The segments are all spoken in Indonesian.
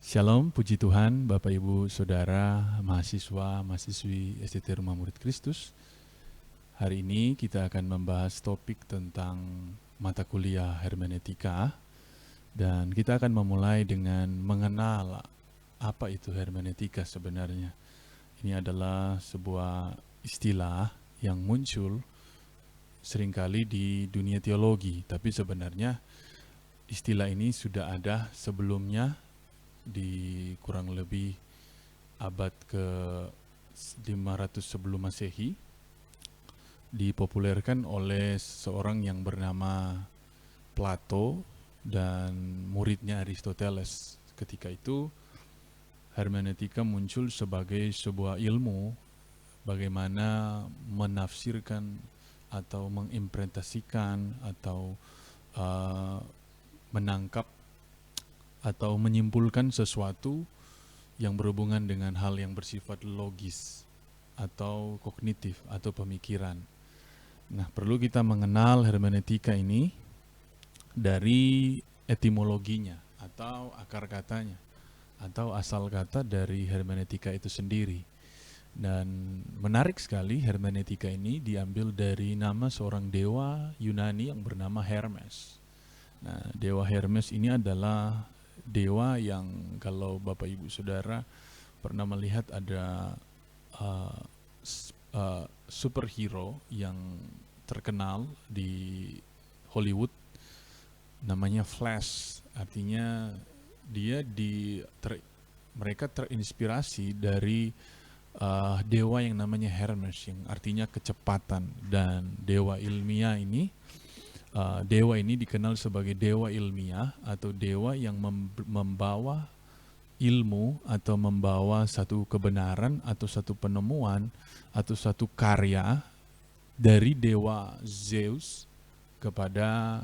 Shalom, puji Tuhan, Bapak Ibu, Saudara, mahasiswa, mahasiswi STT Rumah Murid Kristus. Hari ini kita akan membahas topik tentang mata kuliah hermeneutika, dan kita akan memulai dengan mengenal apa itu hermeneutika sebenarnya. Ini adalah sebuah istilah yang muncul seringkali di dunia teologi, tapi sebenarnya istilah ini sudah ada sebelumnya di kurang lebih abad ke 500 sebelum Masehi, dipopulerkan oleh seorang yang bernama Plato dan muridnya Aristoteles. Ketika itu hermeneutika muncul sebagai sebuah ilmu bagaimana menafsirkan atau mengimplementasikan atau menangkap atau menyimpulkan sesuatu yang berhubungan dengan hal yang bersifat logis atau kognitif atau pemikiran. Nah, perlu kita mengenal hermeneutika ini dari etimologinya atau akar katanya atau asal kata dari hermeneutika itu sendiri. Dan menarik sekali, hermeneutika ini diambil dari nama seorang dewa Yunani yang bernama Hermes. Nah, dewa Hermes ini adalah dewa yang kalau Bapak Ibu Saudara pernah melihat ada superhero yang terkenal di Hollywood namanya Flash. Artinya dia mereka terinspirasi dari dewa yang namanya Hermes yang artinya kecepatan, dan dewa ilmiah ini dewa ini dikenal sebagai dewa ilmiah atau dewa yang membawa ilmu atau membawa satu kebenaran atau satu penemuan atau satu karya dari dewa Zeus kepada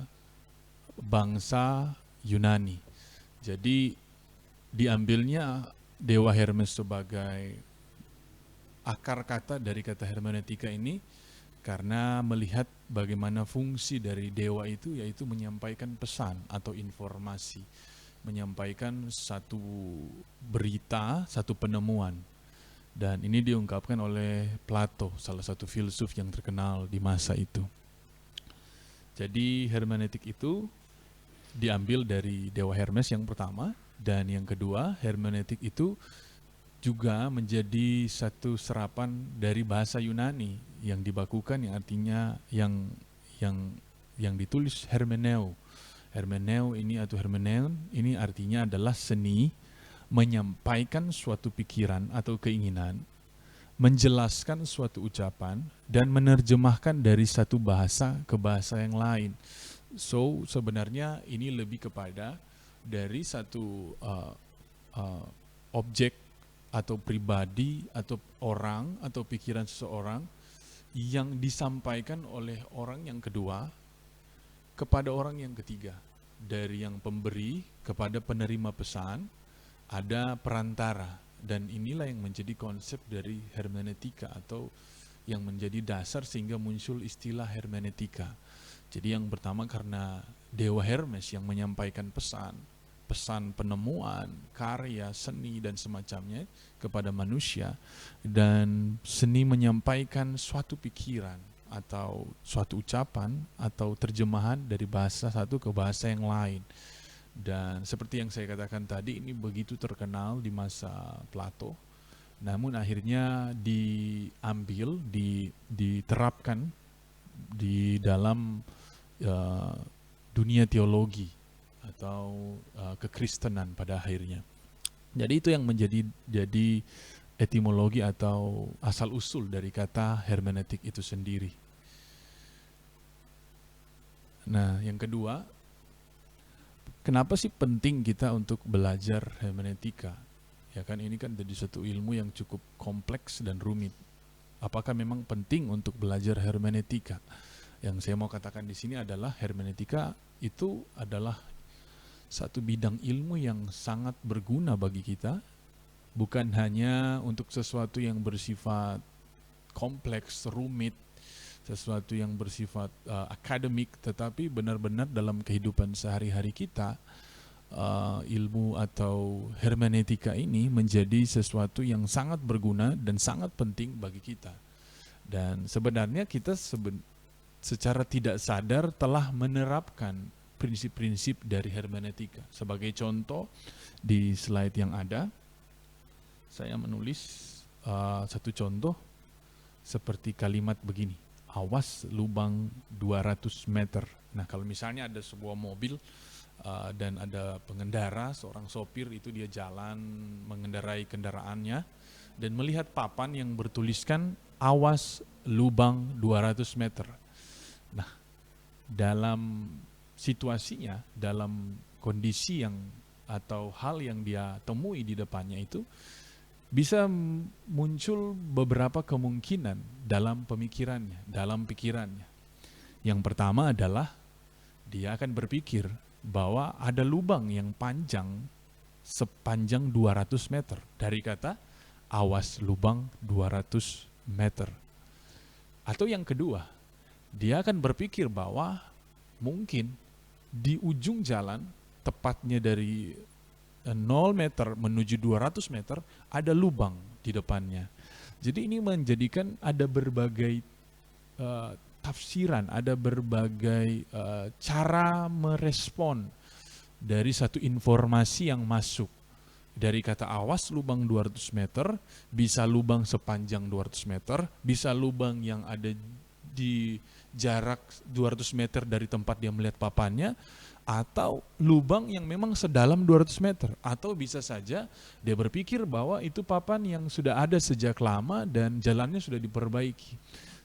bangsa Yunani. Jadi diambilnya dewa Hermes sebagai akar kata dari kata hermeneutika ini karena melihat bagaimana fungsi dari dewa itu, yaitu menyampaikan pesan atau informasi, menyampaikan satu berita, satu penemuan. Dan ini diungkapkan oleh Plato, salah satu filsuf yang terkenal di masa itu. Jadi hermeneutik itu diambil dari dewa Hermes yang pertama, dan yang kedua, hermeneutik itu juga menjadi satu serapan dari bahasa Yunani yang dibakukan, yang artinya yang ditulis hermeneu. Hermeneu ini atau hermeneun ini artinya adalah seni menyampaikan suatu pikiran atau keinginan, menjelaskan suatu ucapan, dan menerjemahkan dari satu bahasa ke bahasa yang lain. So sebenarnya ini lebih kepada dari satu objek atau pribadi atau orang atau pikiran seseorang yang disampaikan oleh orang yang kedua kepada orang yang ketiga. Dari yang pemberi kepada penerima pesan ada perantara, dan inilah yang menjadi konsep dari hermeneutika atau yang menjadi dasar sehingga muncul istilah hermeneutika. Jadi yang pertama karena dewa Hermes yang menyampaikan pesan penemuan, karya, seni, dan semacamnya kepada manusia, dan seni menyampaikan suatu pikiran atau suatu ucapan atau terjemahan dari bahasa satu ke bahasa yang lain. Dan seperti yang saya katakan tadi, ini begitu terkenal di masa Plato, namun akhirnya diambil, diterapkan di dalam dunia teologi atau kekristenan pada akhirnya. Jadi itu yang jadi etimologi atau asal usul dari kata hermeneutik itu sendiri. Nah, yang kedua, kenapa sih penting kita untuk belajar hermeneutika? Ya kan, ini kan jadi satu ilmu yang cukup kompleks dan rumit. Apakah memang penting untuk belajar hermeneutika? Yang saya mau katakan di sini adalah hermeneutika itu adalah satu bidang ilmu yang sangat berguna bagi kita, bukan hanya untuk sesuatu yang bersifat kompleks, rumit, sesuatu yang bersifat akademik, tetapi benar-benar dalam kehidupan sehari-hari kita ilmu atau hermeneutika ini menjadi sesuatu yang sangat berguna dan sangat penting bagi kita. Dan sebenarnya kita secara tidak sadar telah menerapkan prinsip-prinsip dari hermeneutika. Sebagai contoh, di slide yang ada, saya menulis satu contoh seperti kalimat begini, awas lubang 200 meter. Nah, kalau misalnya ada sebuah mobil dan ada pengendara, seorang sopir itu dia jalan mengendarai kendaraannya dan melihat papan yang bertuliskan awas lubang 200 meter. Nah, dalam situasinya, dalam kondisi yang atau hal yang dia temui di depannya itu bisa muncul beberapa kemungkinan dalam pemikirannya, dalam pikirannya. Yang pertama adalah dia akan berpikir bahwa ada lubang yang panjang sepanjang 200 meter. Dari kata awas lubang 200 meter. Atau yang kedua, dia akan berpikir bahwa mungkin di ujung jalan, tepatnya dari 0 meter menuju 200 meter, ada lubang di depannya. Jadi ini menjadikan ada berbagai tafsiran, ada berbagai cara merespon dari satu informasi yang masuk. Dari kata awas lubang 200 meter, bisa lubang sepanjang 200 meter, bisa lubang yang ada di jarak 200 meter dari tempat dia melihat papannya, atau lubang yang memang sedalam 200 meter. Atau bisa saja dia berpikir bahwa itu papan yang sudah ada sejak lama dan jalannya sudah diperbaiki.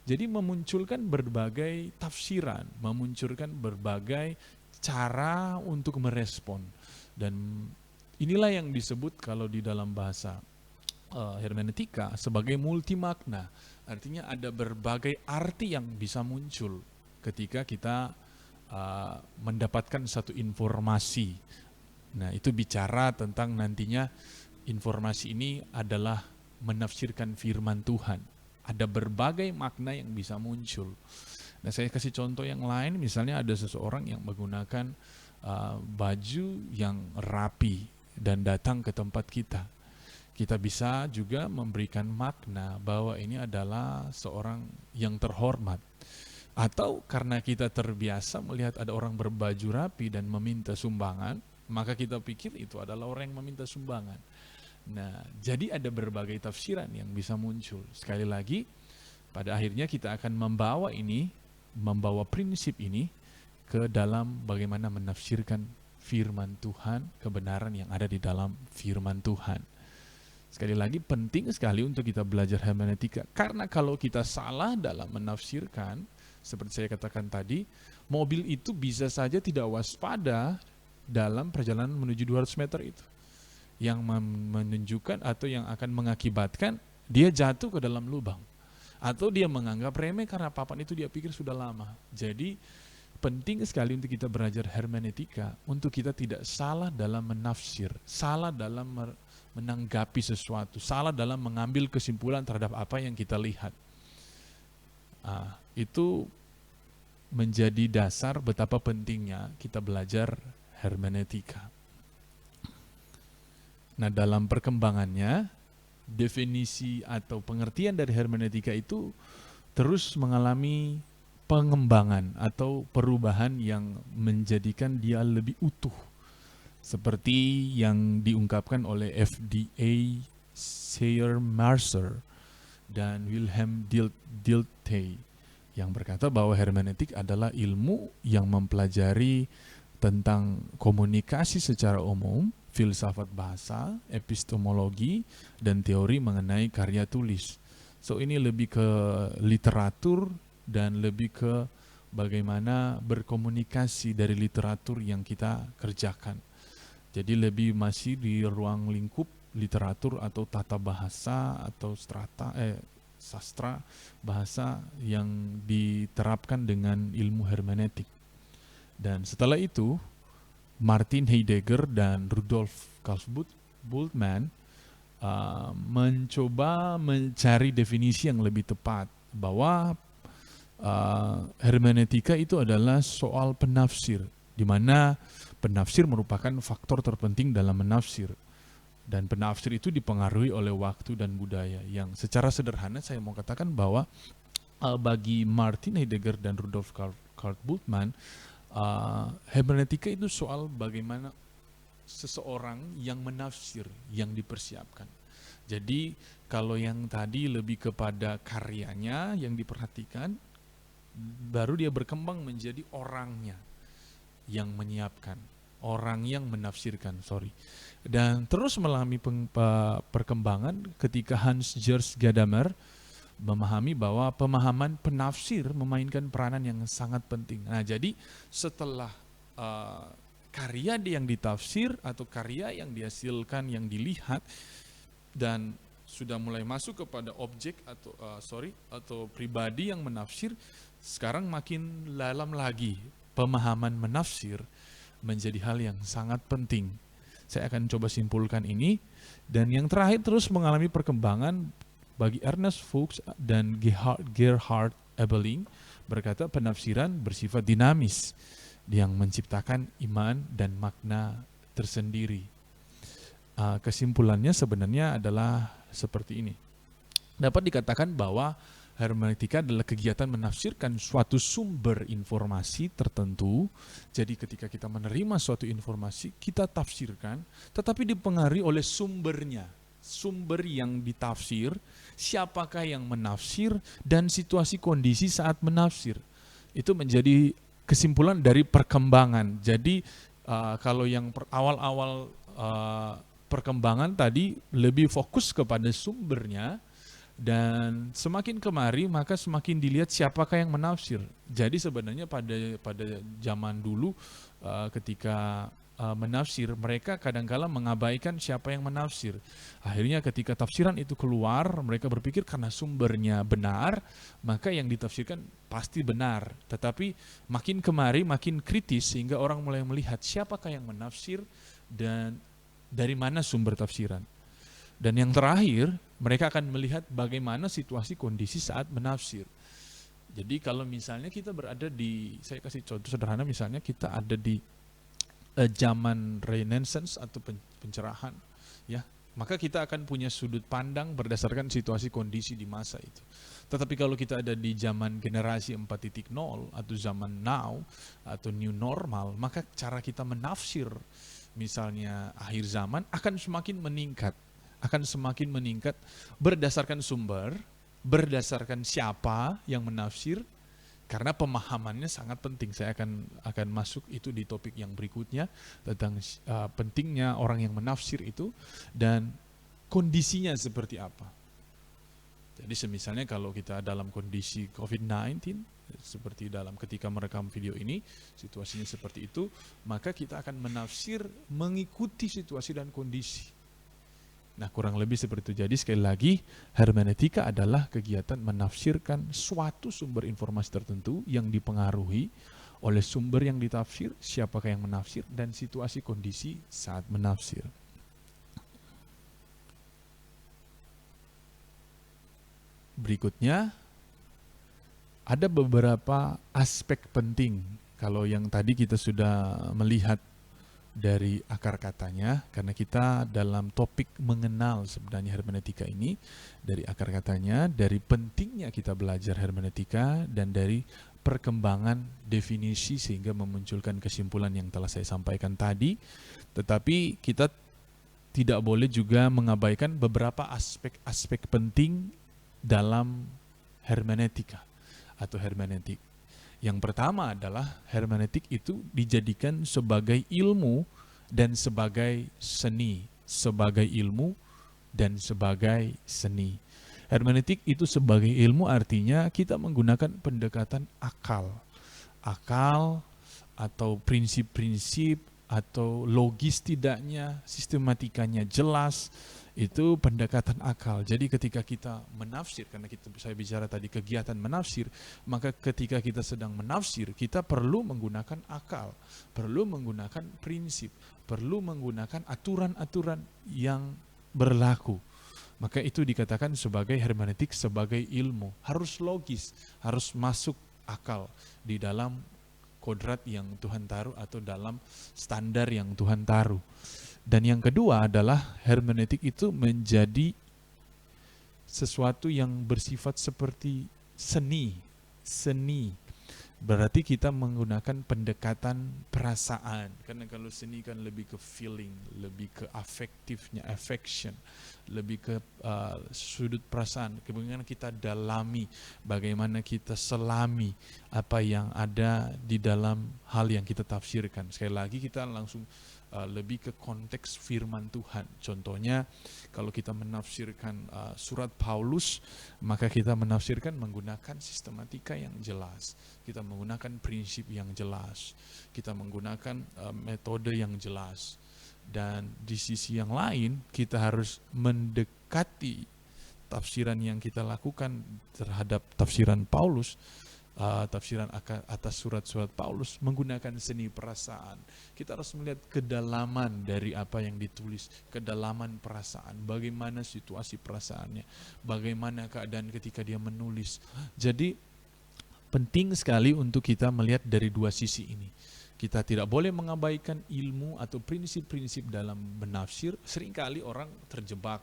Jadi memunculkan berbagai tafsiran, memunculkan berbagai cara untuk merespon. Dan inilah yang disebut kalau di dalam bahasa hermeneutika sebagai multimakna. Artinya ada berbagai arti yang bisa muncul ketika kita mendapatkan satu informasi. Nah, itu bicara tentang nantinya informasi ini adalah menafsirkan firman Tuhan. Ada berbagai makna yang bisa muncul. Nah, saya kasih contoh yang lain, misalnya ada seseorang yang menggunakan baju yang rapi dan datang ke tempat kita. Kita bisa juga memberikan makna bahwa ini adalah seorang yang terhormat. Atau karena kita terbiasa melihat ada orang berbaju rapi dan meminta sumbangan, maka kita pikir itu adalah orang yang meminta sumbangan. Nah, jadi ada berbagai tafsiran yang bisa muncul. Sekali lagi, pada akhirnya kita akan membawa prinsip ini ke dalam bagaimana menafsirkan firman Tuhan, kebenaran yang ada di dalam firman Tuhan. Sekali lagi, penting sekali untuk kita belajar hermeneutika, karena kalau kita salah dalam menafsirkan, seperti saya katakan tadi, mobil itu bisa saja tidak waspada dalam perjalanan menuju 200 meter itu. Yang menunjukkan atau yang akan mengakibatkan dia jatuh ke dalam lubang. Atau dia menganggap remeh karena papan itu dia pikir sudah lama. Jadi penting sekali untuk kita belajar hermeneutika, untuk kita tidak salah dalam menafsir, salah dalam menanggapi sesuatu, salah dalam mengambil kesimpulan terhadap apa yang kita lihat. Itu menjadi dasar betapa pentingnya kita belajar hermeneutika. Nah, dalam perkembangannya, definisi atau pengertian dari hermeneutika itu terus mengalami pengembangan atau perubahan yang menjadikan dia lebih utuh. Seperti yang diungkapkan oleh F.D.A. Sayre-Mercer dan Wilhelm Dilthey yang berkata bahwa hermeneutik adalah ilmu yang mempelajari tentang komunikasi secara umum, filsafat bahasa, epistemologi, dan teori mengenai karya tulis. So ini lebih ke literatur dan lebih ke bagaimana berkomunikasi dari literatur yang kita kerjakan. Jadi lebih masih di ruang lingkup literatur atau tata bahasa atau sastra bahasa yang diterapkan dengan ilmu hermeneutik. Dan setelah itu, Martin Heidegger dan Rudolf Bultmann mencoba mencari definisi yang lebih tepat bahwa hermeneutika itu adalah soal penafsir, di mana Penafsir merupakan faktor terpenting dalam menafsir. Dan penafsir itu dipengaruhi oleh waktu dan budaya. Yang secara sederhana saya mau katakan bahwa bagi Martin Heidegger dan Rudolf Karl Bultmann, hermeneutika itu soal bagaimana seseorang yang menafsir, yang dipersiapkan. Jadi kalau yang tadi lebih kepada karyanya yang diperhatikan, baru dia berkembang menjadi orangnya yang menyiapkan, orang yang menafsirkan, Dan terus mengalami perkembangan ketika Hans-Georg Gadamer memahami bahwa pemahaman penafsir memainkan peranan yang sangat penting. Nah, jadi setelah karya yang ditafsir atau karya yang dihasilkan, yang dilihat, dan sudah mulai masuk kepada objek atau pribadi yang menafsir, sekarang makin dalam lagi pemahaman menafsir menjadi hal yang sangat penting. Saya akan coba simpulkan ini. Dan yang terakhir terus mengalami perkembangan bagi Ernest Fuchs dan Gerhard Ebeling, berkata penafsiran bersifat dinamis yang menciptakan iman dan makna tersendiri. Kesimpulannya sebenarnya adalah seperti ini. Dapat dikatakan bahwa hermeneutika adalah kegiatan menafsirkan suatu sumber informasi tertentu. Jadi ketika kita menerima suatu informasi, kita tafsirkan, tetapi dipengaruhi oleh sumbernya. Sumber yang ditafsir, siapakah yang menafsir, dan situasi kondisi saat menafsir. Itu menjadi kesimpulan dari perkembangan. Jadi kalau yang awal-awal perkembangan tadi lebih fokus kepada sumbernya, dan semakin kemari maka semakin dilihat siapakah yang menafsir. Jadi sebenarnya pada zaman dulu ketika menafsir, mereka kadang-kala mengabaikan siapa yang menafsir. Akhirnya ketika tafsiran itu keluar, mereka berpikir karena sumbernya benar, maka yang ditafsirkan pasti benar. Tetapi makin kemari makin kritis sehingga orang mulai melihat siapakah yang menafsir dan dari mana sumber tafsiran. Dan yang terakhir, mereka akan melihat bagaimana situasi kondisi saat menafsir. Jadi kalau misalnya kita berada di, saya kasih contoh sederhana, misalnya kita ada di zaman Renaissance atau pencerahan, ya, maka kita akan punya sudut pandang berdasarkan situasi kondisi di masa itu. Tetapi kalau kita ada di zaman generasi 4.0 atau zaman now atau new normal, maka cara kita menafsir misalnya akhir zaman akan semakin meningkat. Berdasarkan sumber, berdasarkan siapa yang menafsir, karena pemahamannya sangat penting. Saya akan masuk itu di topik yang berikutnya tentang pentingnya orang yang menafsir itu dan kondisinya seperti apa. Jadi semisalnya kalau kita dalam kondisi COVID-19, seperti dalam ketika merekam video ini, situasinya seperti itu, maka kita akan menafsir mengikuti situasi dan kondisi. Nah, kurang lebih seperti itu. Jadi sekali lagi, hermeneutika adalah kegiatan menafsirkan suatu sumber informasi tertentu yang dipengaruhi oleh sumber yang ditafsir, siapakah yang menafsir, dan situasi kondisi saat menafsir. Berikutnya, ada beberapa aspek penting. Kalau yang tadi kita sudah melihat dari akar katanya, karena kita dalam topik mengenal sebenarnya hermeneutika ini, dari akar katanya, dari pentingnya kita belajar hermeneutika, dan dari perkembangan definisi sehingga memunculkan kesimpulan yang telah saya sampaikan tadi. Tetapi kita tidak boleh juga mengabaikan beberapa aspek-aspek penting dalam hermeneutika atau hermeneutik. Yang pertama adalah hermeneutik itu dijadikan sebagai ilmu dan sebagai seni, sebagai ilmu dan sebagai seni. Hermeneutik itu sebagai ilmu artinya kita menggunakan pendekatan akal atau prinsip-prinsip atau logis tidaknya, sistematikanya jelas. Itu pendekatan akal. Jadi ketika kita menafsir, karena saya bicara tadi kegiatan menafsir, maka ketika kita sedang menafsir, kita perlu menggunakan akal, perlu menggunakan prinsip, perlu menggunakan aturan-aturan yang berlaku. Maka itu dikatakan sebagai hermeneutik, sebagai ilmu. Harus logis, harus masuk akal di dalam kodrat yang Tuhan taruh atau dalam standar yang Tuhan taruh. Dan yang kedua adalah hermeneutik itu menjadi sesuatu yang bersifat seperti seni. Berarti kita menggunakan pendekatan perasaan. Karena kalau seni kan lebih ke feeling, lebih ke afektifnya, affection, lebih ke sudut perasaan. Bagaimana kita dalami, bagaimana kita selami apa yang ada di dalam hal yang kita tafsirkan. Sekali lagi kita langsung lebih ke konteks firman Tuhan. Contohnya kalau kita menafsirkan surat Paulus, maka kita menafsirkan menggunakan sistematika yang jelas, kita menggunakan prinsip yang jelas, kita menggunakan metode yang jelas. Dan di sisi yang lain kita harus mendekati tafsiran yang kita lakukan terhadap tafsiran Paulus, tafsiran atas surat-surat Paulus menggunakan seni perasaan. Kita harus melihat kedalaman dari apa yang ditulis, kedalaman perasaan, bagaimana situasi perasaannya, bagaimana keadaan ketika dia menulis. Jadi penting sekali untuk kita melihat dari dua sisi ini. Kita tidak boleh mengabaikan ilmu atau prinsip-prinsip dalam menafsir. Seringkali orang terjebak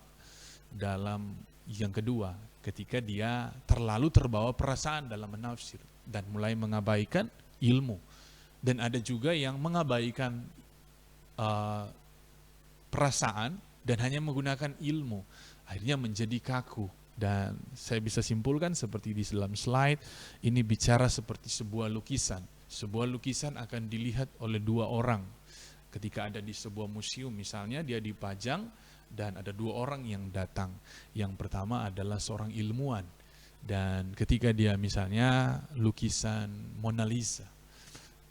dalam yang kedua, ketika dia terlalu terbawa perasaan dalam menafsir dan mulai mengabaikan ilmu. Dan ada juga yang mengabaikan perasaan dan hanya menggunakan ilmu, akhirnya menjadi kaku. Dan saya bisa simpulkan seperti di dalam slide, ini bicara seperti sebuah lukisan. Sebuah lukisan akan dilihat oleh dua orang. Ketika ada di sebuah museum misalnya, dia dipajang dan ada dua orang yang datang. Yang pertama adalah seorang ilmuwan, dan ketika dia misalnya lukisan Mona Lisa,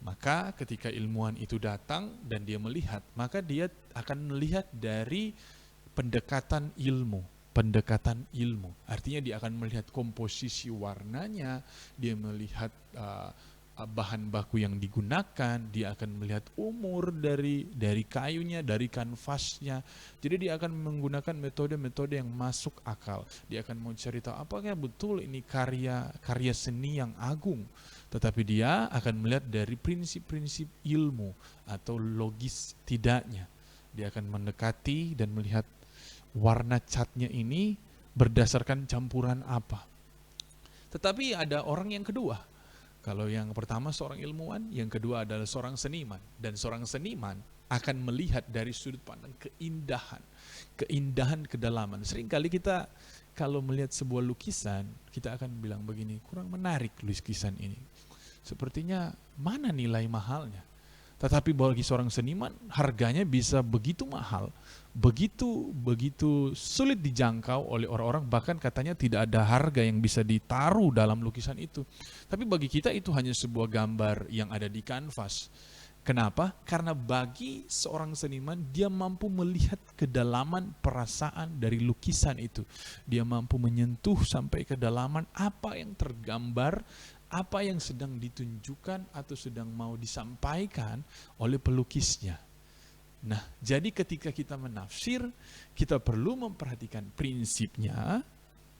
maka ketika ilmuwan itu datang dan dia melihat, maka dia akan melihat dari pendekatan ilmu. Artinya dia akan melihat komposisi warnanya, dia melihat bahan baku yang digunakan, dia akan melihat umur dari kayunya, dari kanvasnya. Jadi dia akan menggunakan metode-metode yang masuk akal. Dia akan mau cari tahu apakah betul ini karya seni yang agung. Tetapi dia akan melihat dari prinsip-prinsip ilmu atau logis tidaknya. Dia akan mendekati dan melihat warna catnya ini berdasarkan campuran apa. Tetapi ada orang yang kedua. Kalau yang pertama seorang ilmuwan, yang kedua adalah seorang seniman. Dan seorang seniman akan melihat dari sudut pandang keindahan kedalaman. Seringkali kita kalau melihat sebuah lukisan, kita akan bilang begini, kurang menarik lukisan ini. Sepertinya mana nilai mahalnya. Tetapi bagi seorang seniman, harganya bisa begitu mahal, begitu sulit dijangkau oleh orang-orang, bahkan katanya tidak ada harga yang bisa ditaruh dalam lukisan itu. Tapi bagi kita itu hanya sebuah gambar yang ada di kanvas. Kenapa? Karena bagi seorang seniman, dia mampu melihat kedalaman perasaan dari lukisan itu. Dia mampu menyentuh sampai kedalaman apa yang tergambar, apa yang sedang ditunjukkan atau sedang mau disampaikan oleh pelukisnya. Nah, jadi ketika kita menafsir, kita perlu memperhatikan prinsipnya,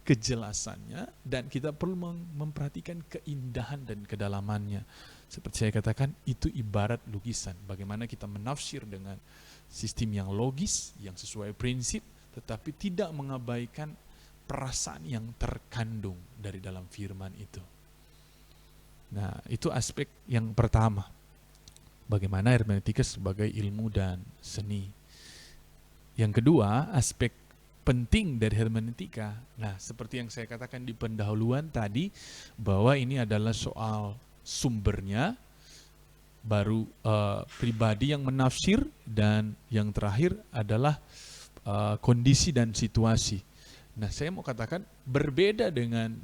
kejelasannya, dan kita perlu memperhatikan keindahan dan kedalamannya. Seperti saya katakan, itu ibarat lukisan. Bagaimana kita menafsir dengan sistem yang logis, yang sesuai prinsip, tetapi tidak mengabaikan perasaan yang terkandung dari dalam firman itu. Nah, itu aspek yang pertama. Bagaimana hermeneutika sebagai ilmu dan seni. Yang kedua, aspek penting dari hermeneutika. Nah, seperti yang saya katakan di pendahuluan tadi, bahwa ini adalah soal sumbernya, baru pribadi yang menafsir, dan yang terakhir adalah kondisi dan situasi. Nah, saya mau katakan berbeda dengan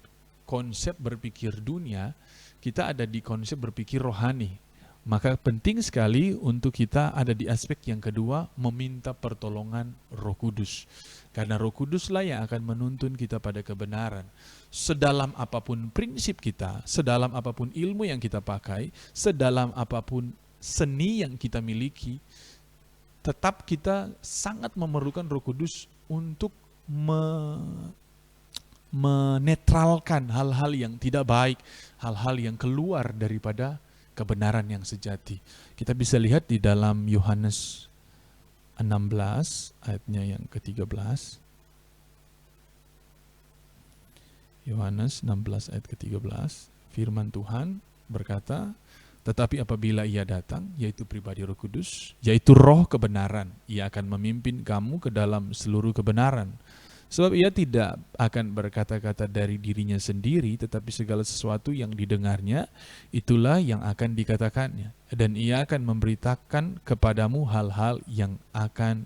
konsep berpikir dunia, kita ada di konsep berpikir rohani. Maka penting sekali untuk kita ada di aspek yang kedua, meminta pertolongan Roh Kudus. Karena Roh Kuduslah yang akan menuntun kita pada kebenaran. Sedalam apapun prinsip kita, sedalam apapun ilmu yang kita pakai, sedalam apapun seni yang kita miliki, tetap kita sangat memerlukan Roh Kudus untuk menetralkan hal-hal yang tidak baik, hal-hal yang keluar daripada kebenaran yang sejati. Kita bisa lihat di dalam Yohanes 16 ayatnya yang ke-13. Yohanes 16 ayat ke-13, firman Tuhan berkata, tetapi apabila ia datang, yaitu pribadi Roh Kudus, yaitu roh kebenaran, ia akan memimpin kamu ke dalam seluruh kebenaran. Sebab ia tidak akan berkata-kata dari dirinya sendiri, tetapi segala sesuatu yang didengarnya, itulah yang akan dikatakannya. Dan ia akan memberitakan kepadamu hal-hal yang akan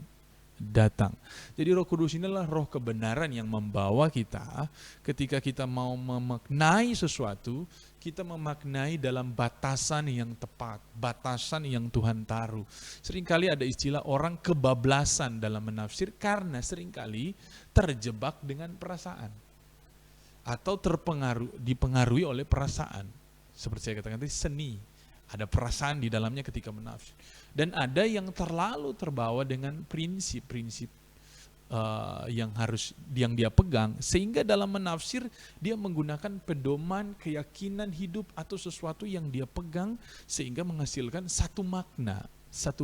datang. Jadi Roh Kudus inilah roh kebenaran yang membawa kita ketika kita mau memaknai sesuatu, kita memaknai dalam batasan yang tepat, batasan yang Tuhan taruh. Seringkali ada istilah orang kebablasan dalam menafsir karena seringkali terjebak dengan perasaan atau dipengaruhi oleh perasaan. Seperti saya katakan tadi, seni. Ada perasaan di dalamnya ketika menafsir. Dan ada yang terlalu terbawa dengan prinsip-prinsip yang dia pegang, sehingga dalam menafsir dia menggunakan pedoman, keyakinan hidup atau sesuatu yang dia pegang sehingga menghasilkan satu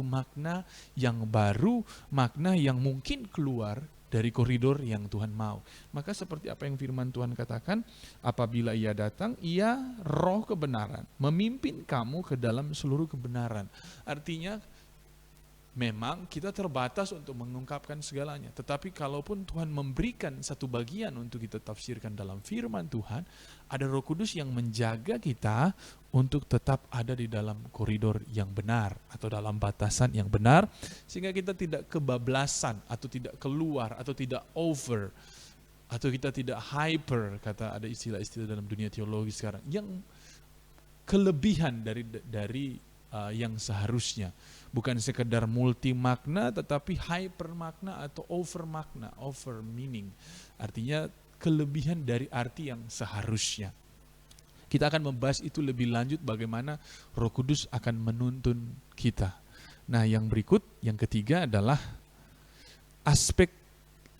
makna yang baru, makna yang mungkin keluar dari koridor yang Tuhan mau. Maka seperti apa yang firman Tuhan katakan, apabila ia datang, ia roh kebenaran, memimpin kamu ke dalam seluruh kebenaran. Artinya, memang kita terbatas untuk mengungkapkan segalanya. Tetapi kalaupun Tuhan memberikan satu bagian untuk kita tafsirkan dalam firman Tuhan, ada Roh Kudus yang menjaga kita untuk tetap ada di dalam koridor yang benar atau dalam batasan yang benar, sehingga kita tidak kebablasan atau tidak keluar atau tidak over atau kita tidak hyper, kata ada istilah-istilah dalam dunia teologi sekarang, yang kelebihan dari yang seharusnya. Bukan sekedar multi makna, tetapi hyper makna atau over makna, over meaning. Artinya kelebihan dari arti yang seharusnya. Kita akan membahas itu lebih lanjut, bagaimana Roh Kudus akan menuntun kita. Nah, yang berikut, yang ketiga adalah aspek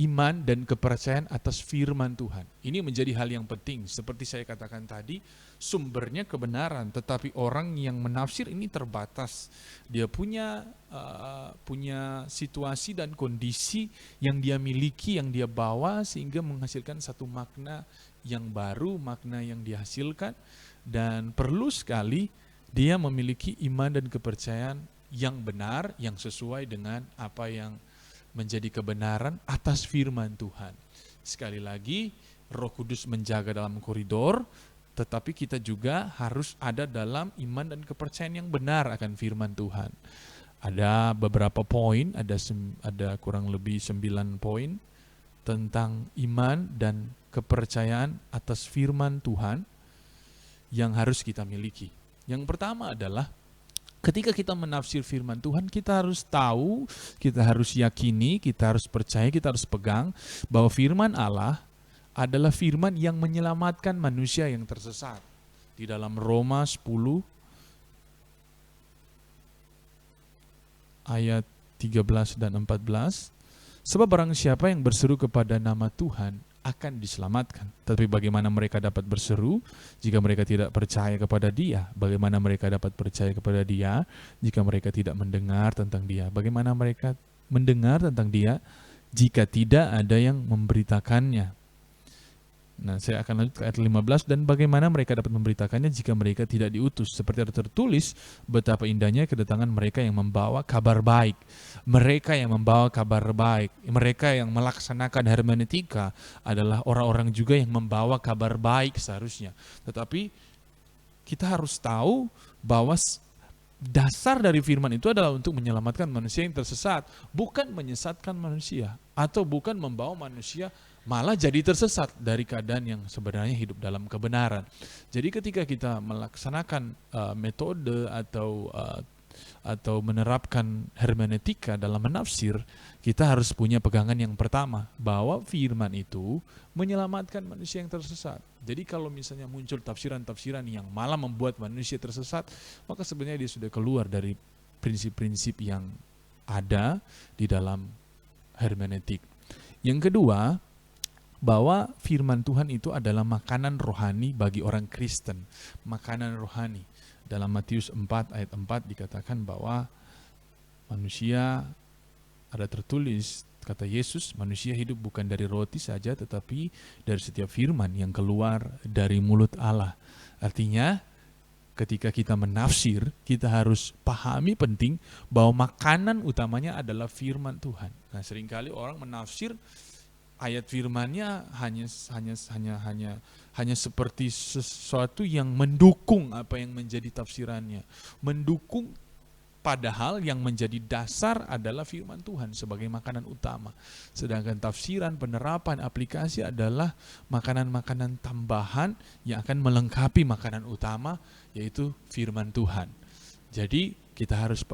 iman dan kepercayaan atas firman Tuhan. Ini menjadi hal yang penting. Seperti saya katakan tadi, sumbernya kebenaran, tetapi orang yang menafsir ini terbatas. Dia punya situasi dan kondisi yang dia miliki, yang dia bawa, sehingga menghasilkan satu makna yang baru, makna yang dihasilkan, dan perlu sekali dia memiliki iman dan kepercayaan yang benar, yang sesuai dengan apa yang menjadi kebenaran atas firman Tuhan. Sekali lagi, Roh Kudus menjaga dalam koridor, tetapi kita juga harus ada dalam iman dan kepercayaan yang benar akan firman Tuhan. Ada beberapa poin, ada kurang lebih 9 poin tentang iman dan kepercayaan atas firman Tuhan yang harus kita miliki. Yang pertama adalah ketika kita menafsir firman Tuhan, kita harus tahu, kita harus yakini, kita harus percaya, kita harus pegang bahwa firman Allah adalah firman yang menyelamatkan manusia yang tersesat. Di dalam Roma 10 ayat 13 dan 14, sebab barang siapa yang berseru kepada nama Tuhan akan diselamatkan. Tapi bagaimana mereka dapat berseru jika mereka tidak percaya kepada Dia? Bagaimana mereka dapat percaya kepada Dia jika mereka tidak mendengar tentang Dia? Bagaimana mereka mendengar tentang Dia jika tidak ada yang memberitakannya? Nah, saya akan lanjut ke ayat 15, dan bagaimana mereka dapat memberitakannya jika mereka tidak diutus? Seperti ada tertulis, betapa indahnya kedatangan mereka yang membawa kabar baik. Mereka yang membawa kabar baik, mereka yang melaksanakan hermeneutika adalah orang-orang juga yang membawa kabar baik seharusnya. Tetapi kita harus tahu bahwa dasar dari firman itu adalah untuk menyelamatkan manusia yang tersesat, bukan menyesatkan manusia, atau bukan membawa manusia malah jadi tersesat dari keadaan yang sebenarnya hidup dalam kebenaran. Jadi ketika kita melaksanakan metode atau menerapkan hermeneutika dalam menafsir, kita harus punya pegangan yang pertama, bahwa firman itu menyelamatkan manusia yang tersesat. Jadi kalau misalnya muncul tafsiran-tafsiran yang malah membuat manusia tersesat, maka sebenarnya dia sudah keluar dari prinsip-prinsip yang ada di dalam hermeneutik. Yang kedua, bahwa firman Tuhan itu adalah makanan rohani bagi orang Kristen. Makanan rohani. Dalam Matius 4 ayat 4 dikatakan bahwa manusia, ada tertulis, kata Yesus, manusia hidup bukan dari roti saja tetapi dari setiap firman yang keluar dari mulut Allah. Artinya ketika kita menafsir, kita harus pahami penting bahwa makanan utamanya adalah firman Tuhan. Nah, seringkali orang menafsir ayat firman-Nya hanya seperti sesuatu yang mendukung apa yang menjadi tafsirannya. Mendukung, padahal yang menjadi dasar adalah firman Tuhan sebagai makanan utama. Sedangkan tafsiran, penerapan, aplikasi adalah makanan-makanan tambahan yang akan melengkapi makanan utama, yaitu firman Tuhan. Jadi kita harus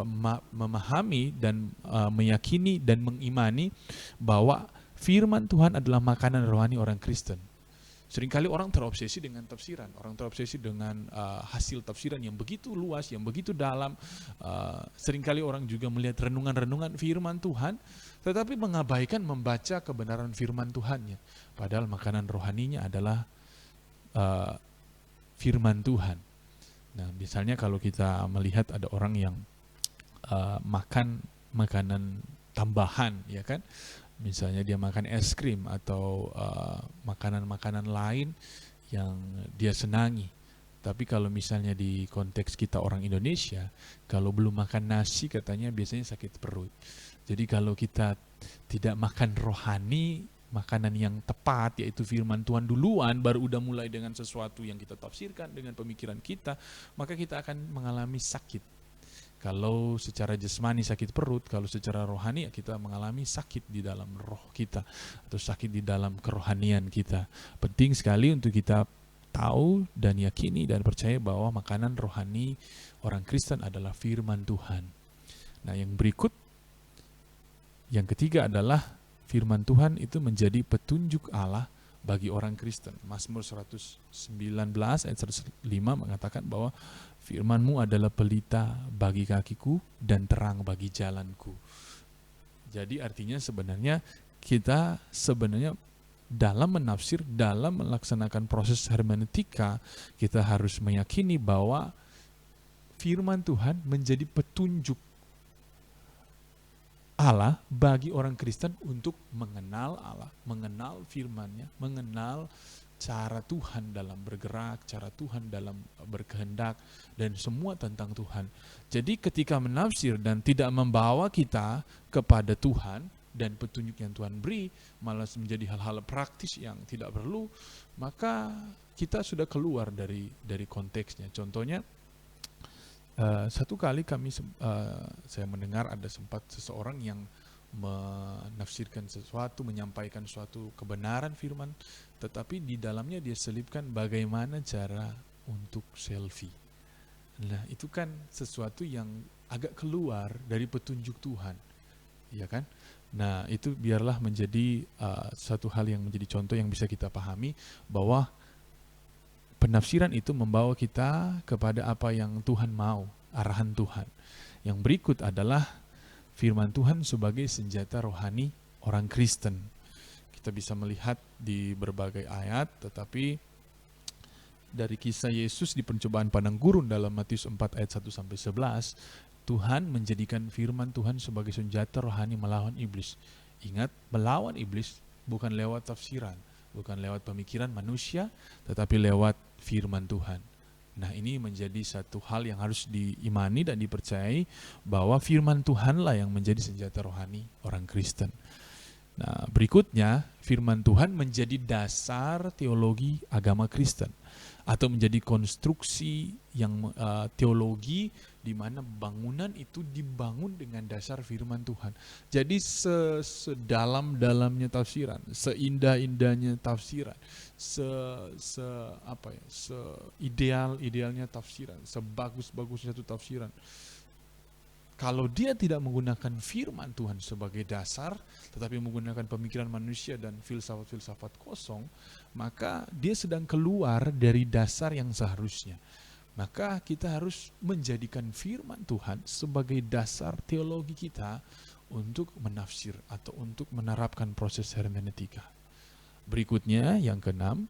memahami dan meyakini dan mengimani bahwa firman Tuhan adalah makanan rohani orang Kristen. Seringkali orang terobsesi dengan tafsiran, orang terobsesi dengan hasil tafsiran yang begitu luas, yang begitu dalam. Seringkali orang juga melihat renungan-renungan firman Tuhan, tetapi mengabaikan membaca kebenaran firman Tuhannya. Padahal makanan rohaninya adalah firman Tuhan. Nah, misalnya kalau kita melihat ada orang yang makan makanan tambahan, ya kan? Misalnya dia makan es krim atau makanan-makanan lain yang dia senangi. Tapi kalau misalnya di konteks kita orang Indonesia, kalau belum makan nasi katanya biasanya sakit perut. Jadi kalau kita tidak makan rohani, makanan yang tepat yaitu firman Tuhan duluan, baru udah mulai dengan sesuatu yang kita tafsirkan dengan pemikiran kita, maka kita akan mengalami sakit. Kalau secara jasmani sakit perut, kalau secara rohani kita mengalami sakit di dalam roh kita atau sakit di dalam kerohanian kita. Penting sekali untuk kita tahu dan yakini dan percaya bahwa makanan rohani orang Kristen adalah firman Tuhan. Nah, yang berikut, yang ketiga adalah firman Tuhan itu menjadi petunjuk Allah bagi orang Kristen. Mazmur 119 ayat 105 mengatakan bahwa firman-Mu adalah pelita bagi kakiku dan terang bagi jalanku. Jadi artinya sebenarnya kita dalam menafsir, dalam melaksanakan proses hermeneutika, kita harus meyakini bahwa firman Tuhan menjadi petunjuk Allah bagi orang Kristen untuk mengenal Allah, mengenal firman-Nya, mengenal cara Tuhan dalam bergerak, cara Tuhan dalam berkehendak, dan semua tentang Tuhan. Jadi ketika menafsir dan tidak membawa kita kepada Tuhan dan petunjuk yang Tuhan beri, malah menjadi hal-hal praktis yang tidak perlu, maka kita sudah keluar dari konteksnya. Contohnya, satu kali saya mendengar ada sempat seseorang yang menafsirkan sesuatu, menyampaikan suatu kebenaran firman, tetapi di dalamnya dia selipkan bagaimana cara untuk selfie. Nah, itu kan sesuatu yang agak keluar dari petunjuk Tuhan, ya kan? Nah, itu biarlah menjadi satu hal yang menjadi contoh yang bisa kita pahami bahwa penafsiran itu membawa kita kepada apa yang Tuhan mau, arahan Tuhan. Yang berikut adalah firman Tuhan sebagai senjata rohani orang Kristen. Kita bisa melihat di berbagai ayat, tetapi dari kisah Yesus di pencobaan padang gurun dalam Matius 4 ayat 1-11, Tuhan menjadikan firman Tuhan sebagai senjata rohani melawan iblis. Ingat, melawan iblis bukan lewat tafsiran, bukan lewat pemikiran manusia, tetapi lewat firman Tuhan. Nah, ini menjadi satu hal yang harus diimani dan dipercayai bahwa firman Tuhanlah yang menjadi senjata rohani orang Kristen. Nah, berikutnya, firman Tuhan menjadi dasar teologi agama Kristen atau menjadi konstruksi yang teologi di mana bangunan itu dibangun dengan dasar firman Tuhan. Jadi sedalam-dalamnya tafsiran, seindah-indahnya tafsiran, seideal-idealnya tafsiran, sebagus-bagusnya itu tafsiran, kalau dia tidak menggunakan firman Tuhan sebagai dasar, tetapi menggunakan pemikiran manusia dan filsafat-filsafat kosong, maka dia sedang keluar dari dasar yang seharusnya. Maka kita harus menjadikan firman Tuhan sebagai dasar teologi kita untuk menafsir atau untuk menerapkan proses hermeneutika. Berikutnya, yang ke-6, 6.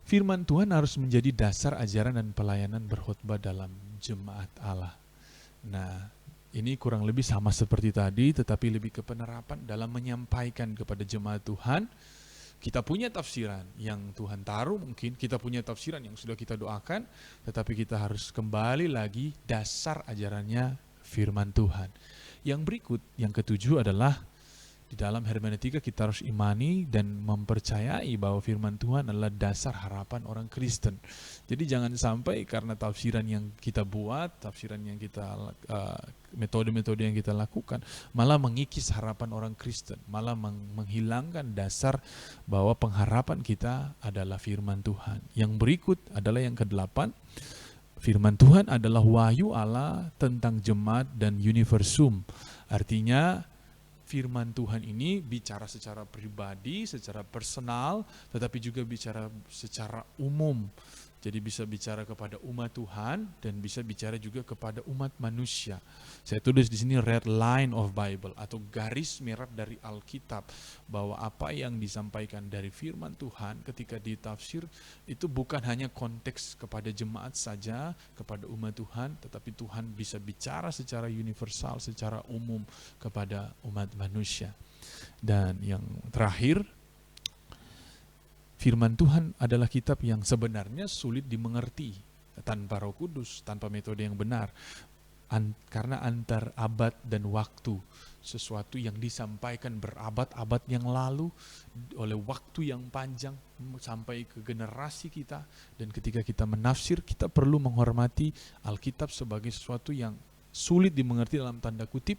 6 firman Tuhan harus menjadi dasar ajaran dan pelayanan berkhotbah dalam jemaat Allah. Nah, ini kurang lebih sama seperti tadi, tetapi lebih ke penerapan dalam menyampaikan kepada jemaat Tuhan. Kita punya tafsiran yang Tuhan taruh, mungkin kita punya tafsiran yang sudah kita doakan, tetapi kita harus kembali lagi dasar ajarannya firman Tuhan. Yang berikut, yang ketujuh adalah di dalam hermeneutika kita harus imani dan mempercayai bahwa firman Tuhan adalah dasar harapan orang Kristen. Jadi jangan sampai karena tafsiran yang kita buat, tafsiran yang kita metode-metode yang kita lakukan malah mengikis harapan orang Kristen, malah menghilangkan dasar bahwa pengharapan kita adalah firman Tuhan. Yang berikut adalah yang ke-8. Firman Tuhan adalah wahyu Allah tentang jemaat dan universum. Artinya firman Tuhan ini bicara secara pribadi, secara personal, tetapi juga bicara secara umum. Jadi bisa bicara kepada umat Tuhan dan bisa bicara juga kepada umat manusia. Saya tulis di sini red line of Bible atau garis merah dari Alkitab, bahwa apa yang disampaikan dari firman Tuhan ketika ditafsir itu bukan hanya konteks kepada jemaat saja, kepada umat Tuhan, tetapi Tuhan bisa bicara secara universal, secara umum kepada umat manusia. Dan yang terakhir, firman Tuhan adalah kitab yang sebenarnya sulit dimengerti tanpa Roh Kudus, tanpa metode yang benar. Karena antar abad dan waktu, sesuatu yang disampaikan berabad-abad yang lalu oleh waktu yang panjang sampai ke generasi kita, dan ketika kita menafsir, kita perlu menghormati Alkitab sebagai sesuatu yang sulit dimengerti dalam tanda kutip,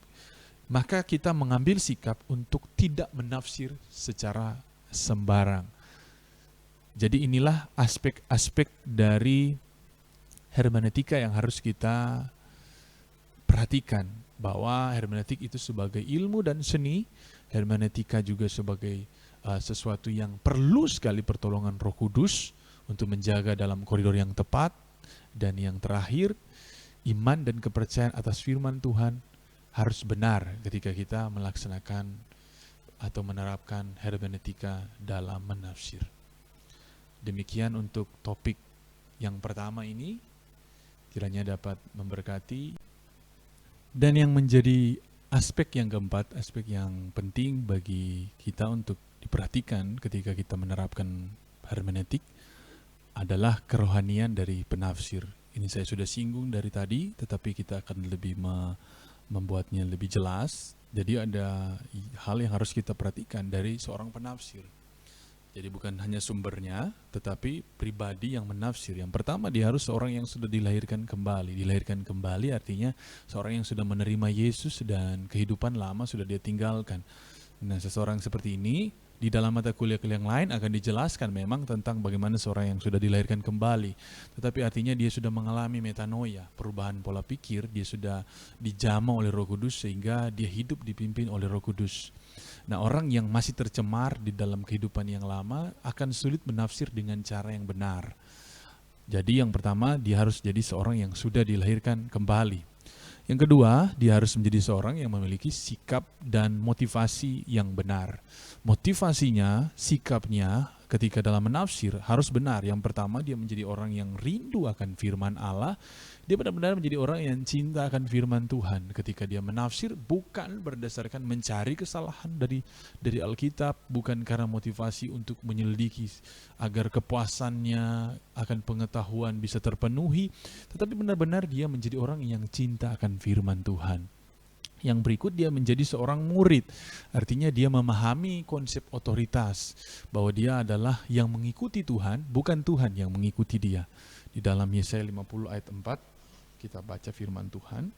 maka kita mengambil sikap untuk tidak menafsir secara sembarang. Jadi inilah aspek-aspek dari hermeneutika yang harus kita perhatikan, bahwa hermeneutik itu sebagai ilmu dan seni, hermeneutika juga sebagai sesuatu yang perlu sekali pertolongan Roh Kudus untuk menjaga dalam koridor yang tepat. Dan yang terakhir, iman dan kepercayaan atas firman Tuhan harus benar ketika kita melaksanakan atau menerapkan hermeneutika dalam menafsir. Demikian untuk topik yang pertama ini, kiranya dapat memberkati. Dan yang menjadi aspek yang keempat, aspek yang penting bagi kita untuk diperhatikan ketika kita menerapkan hermeneutik adalah kerohanian dari penafsir. Ini saya sudah singgung dari tadi, tetapi kita akan lebih membuatnya lebih jelas. Jadi ada hal yang harus kita perhatikan dari seorang penafsir. Jadi bukan hanya sumbernya, tetapi pribadi yang menafsir. Yang pertama, dia harus seorang yang sudah dilahirkan kembali. Dilahirkan kembali artinya seorang yang sudah menerima Yesus dan kehidupan lama sudah dia tinggalkan. Nah, seseorang seperti ini, di dalam mata kuliah yang lain akan dijelaskan memang tentang bagaimana seorang yang sudah dilahirkan kembali. Tetapi artinya dia sudah mengalami metanoia, perubahan pola pikir, dia sudah dijamah oleh Roh Kudus sehingga dia hidup dipimpin oleh Roh Kudus. Nah, orang yang masih tercemar di dalam kehidupan yang lama akan sulit menafsir dengan cara yang benar. Jadi yang pertama, dia harus jadi seorang yang sudah dilahirkan kembali. Yang kedua, dia harus menjadi seorang yang memiliki sikap dan motivasi yang benar. Motivasinya, sikapnya ketika dalam menafsir harus benar. Yang pertama, dia menjadi orang yang rindu akan firman Allah. Dia benar-benar menjadi orang yang cinta akan firman Tuhan. Ketika dia menafsir bukan berdasarkan mencari kesalahan dari Alkitab, bukan karena motivasi untuk menyelidiki agar kepuasannya akan pengetahuan bisa terpenuhi, tetapi benar-benar dia menjadi orang yang cinta akan firman Tuhan. Yang berikut, dia menjadi seorang murid. Artinya dia memahami konsep otoritas, bahwa dia adalah yang mengikuti Tuhan, bukan Tuhan yang mengikuti dia. Di dalam Yesaya 50 ayat 4, kita baca firman Tuhan.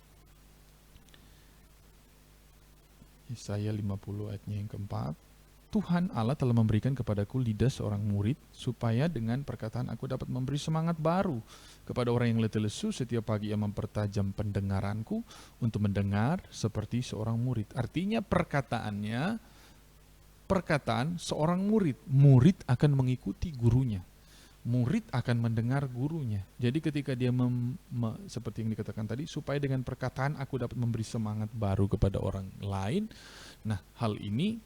Yesaya 50 ayatnya yang keempat. Tuhan Allah telah memberikan kepadaku lidah seorang murid, supaya dengan perkataan aku dapat memberi semangat baru kepada orang yang letih lesu. Setiap pagi ia mempertajam pendengaranku untuk mendengar seperti seorang murid. Artinya perkataan seorang murid. Murid akan mengikuti gurunya. Murid akan mendengar gurunya. Jadi ketika dia seperti yang dikatakan tadi, supaya dengan perkataan aku dapat memberi semangat baru kepada orang lain. Nah, hal ini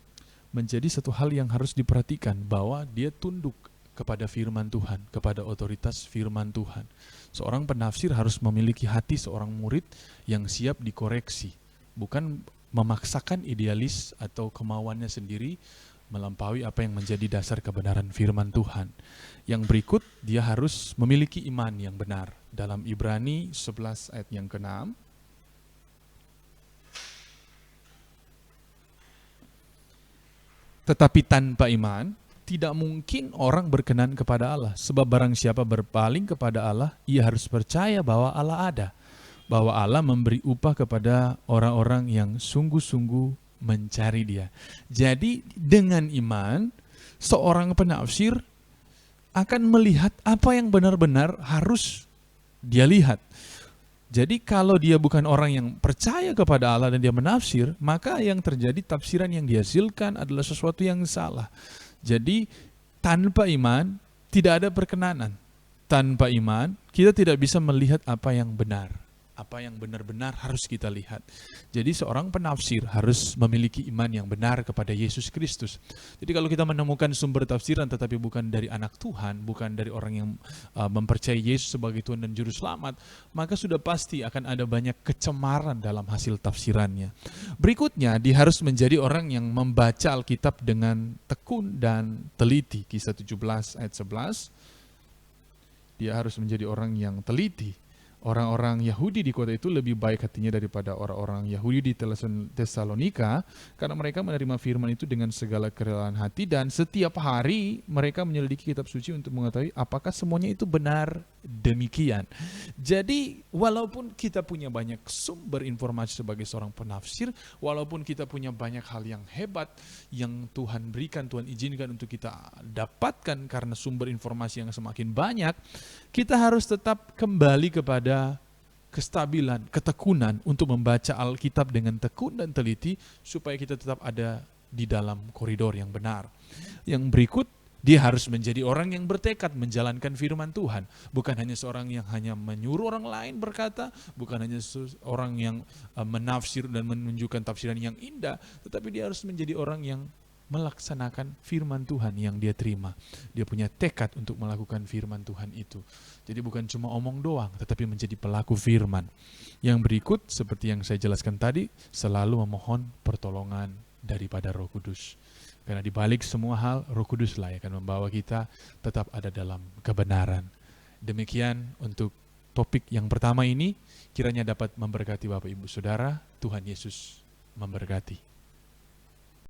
menjadi satu hal yang harus diperhatikan, bahwa dia tunduk kepada firman Tuhan, kepada otoritas firman Tuhan. Seorang penafsir harus memiliki hati seorang murid yang siap dikoreksi, bukan memaksakan idealis atau kemauannya sendiri melampaui apa yang menjadi dasar kebenaran firman Tuhan. Yang berikut, dia harus memiliki iman yang benar. Dalam Ibrani 11 ayat yang ke-6, tetapi tanpa iman, tidak mungkin orang berkenan kepada Allah. Sebab barang siapa berpaling kepada Allah, ia harus percaya bahwa Allah ada. Bahwa Allah memberi upah kepada orang-orang yang sungguh-sungguh mencari Dia. Jadi dengan iman, seorang penafsir akan melihat apa yang benar-benar harus dia lihat. Jadi kalau dia bukan orang yang percaya kepada Allah dan dia menafsir, maka yang terjadi tafsiran yang dihasilkan adalah sesuatu yang salah. Jadi tanpa iman tidak ada perkenanan. Tanpa iman kita tidak bisa melihat apa yang benar. Apa yang benar-benar harus kita lihat. Jadi seorang penafsir harus memiliki iman yang benar kepada Yesus Kristus. Jadi kalau kita menemukan sumber tafsiran tetapi bukan dari anak Tuhan, bukan dari orang yang mempercayai Yesus sebagai Tuhan dan Juru Selamat, maka sudah pasti akan ada banyak kecemaran dalam hasil tafsirannya. Berikutnya, dia harus menjadi orang yang membaca Alkitab dengan tekun dan teliti. Kisah 17 ayat 11, dia harus menjadi orang yang teliti. Orang-orang Yahudi di kota itu lebih baik hatinya daripada orang-orang Yahudi di Tesalonika, karena mereka menerima firman itu dengan segala kerelaan hati, dan setiap hari mereka menyelidiki kitab suci untuk mengetahui apakah semuanya itu benar demikian. Jadi walaupun kita punya banyak sumber informasi sebagai seorang penafsir, walaupun kita punya banyak hal yang hebat yang Tuhan berikan, Tuhan izinkan untuk kita dapatkan karena sumber informasi yang semakin banyak, kita harus tetap kembali kepada kestabilan, ketekunan untuk membaca Alkitab dengan tekun dan teliti supaya kita tetap ada di dalam koridor yang benar. Yang berikut, dia harus menjadi orang yang bertekad menjalankan firman Tuhan. Bukan hanya seorang yang hanya menyuruh orang lain berkata, bukan hanya seorang yang menafsir dan menunjukkan tafsiran yang indah, tetapi dia harus menjadi orang yang melaksanakan firman Tuhan yang dia terima. Dia punya tekad untuk melakukan firman Tuhan itu. Jadi bukan cuma omong doang, tetapi menjadi pelaku firman. Yang berikut, seperti yang saya jelaskan tadi, selalu memohon pertolongan daripada Roh Kudus. Karena di balik semua hal, Roh Kuduslah yang akan membawa kita tetap ada dalam kebenaran. Demikian untuk topik yang pertama ini, kiranya dapat memberkati Bapak Ibu Saudara. Tuhan Yesus memberkati.